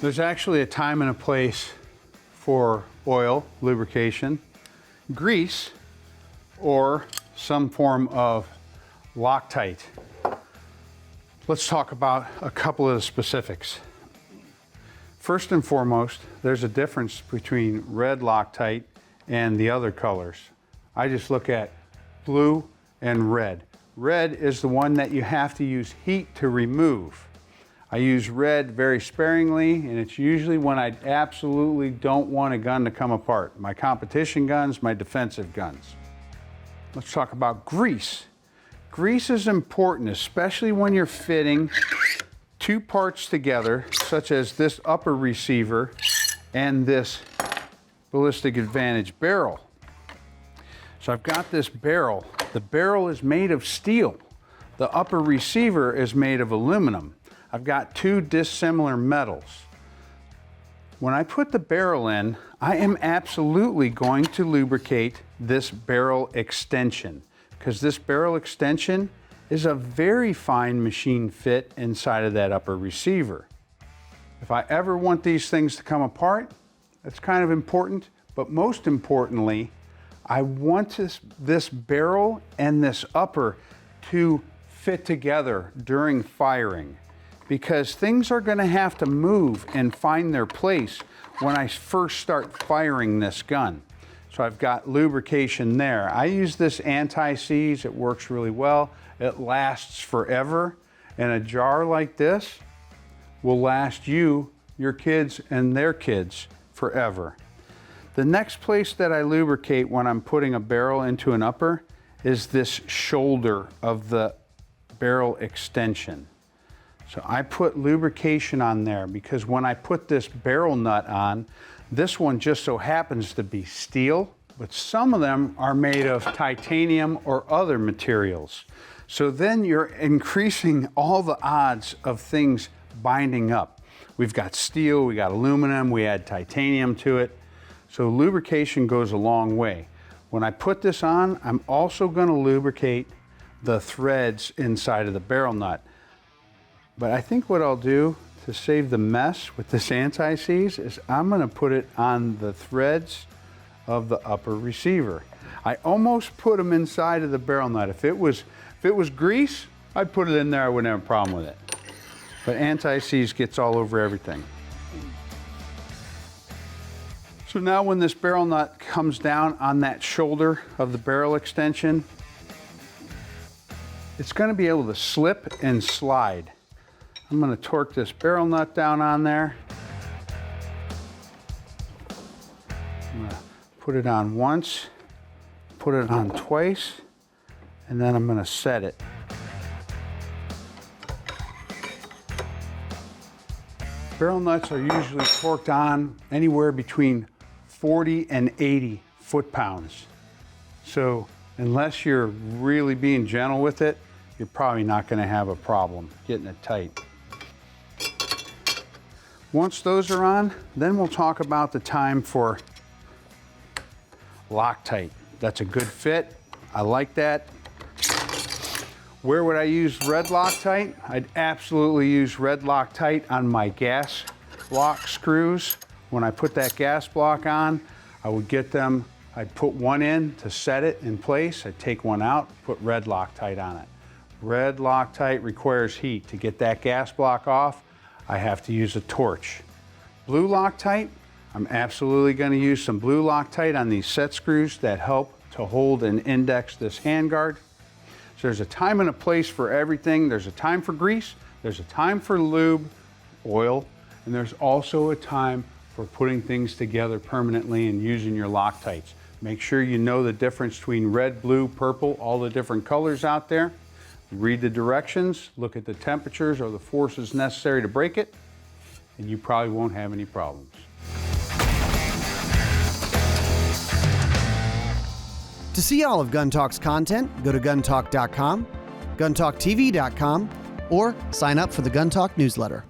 There's actually a time and a place for oil, lubrication, grease, or some form of Loctite. Let's talk about a couple of the specifics. First and foremost, there's a difference between red Loctite and the other colors. I just look at blue and red. Red is the one that you have to use heat to remove. I use red very sparingly, and it's usually when I absolutely don't want a gun to come apart. My competition guns, my defensive guns. Let's talk about grease. Grease is important, especially when you're fitting two parts together, such as this upper receiver and this Ballistic Advantage barrel. So I've got this barrel. The barrel is made of steel. The upper receiver is made of aluminum. I've got two dissimilar metals. When I put the barrel in, I am absolutely going to lubricate this barrel extension, because this barrel extension is a very fine machine fit inside of that upper receiver. If I ever want these things to come apart, that's kind of important, but most importantly, I want this barrel and this upper to fit together during firing, because things are going to have to move and find their place when I first start firing this gun. So I've got lubrication there. I use this anti-seize. It works really well. It lasts forever. And a jar like this will last you, your kids, and their kids forever. The next place that I lubricate when I'm putting a barrel into an upper is this shoulder of the barrel extension. So I put lubrication on there because when I put this barrel nut on, this one just so happens to be steel, but some of them are made of titanium or other materials. So then you're increasing all the odds of things binding up. We've got steel, we got aluminum, we add titanium to it. So lubrication goes a long way. When I put this on, I'm also going to lubricate the threads inside of the barrel nut. But I think what I'll do to save the mess with this anti-seize is I'm going to put it on the threads of the upper receiver. I almost put them inside of the barrel nut. If it was grease, I'd put it in there. I wouldn't have a problem with it. But anti-seize gets all over everything. So now when this barrel nut comes down on that shoulder of the barrel extension, it's going to be able to slip and slide. I'm going to torque this barrel nut down on there. I'm going to put it on once, put it on twice, and then I'm going to set it. Barrel nuts are usually torqued on anywhere between 40 and 80 foot-pounds. So unless you're really being gentle with it, you're probably not going to have a problem getting it tight. Once those are on, then we'll talk about the time for Loctite. That's a good fit. I like that. Where would I use red Loctite? I'd absolutely use red Loctite on my gas block screws. When I put that gas block on, I would get them, I'd put one in to set it in place. I'd take one out, put red Loctite on it. Red Loctite requires heat. To get that gas block off, I have to use a torch. Blue Loctite, I'm absolutely going to use some blue Loctite on these set screws that help to hold and index this handguard. So there's a time and a place for everything. There's a time for grease, there's a time for lube, oil, and there's also a time for putting things together permanently and using your Loctites. Make sure you know the difference between red, blue, purple, all the different colors out there. Read the directions, look at the temperatures or the forces necessary to break it, and you probably won't have any problems. To see all of Gun Talk's content, go to guntalk.com, guntalktv.com, or sign up for the Gun Talk newsletter.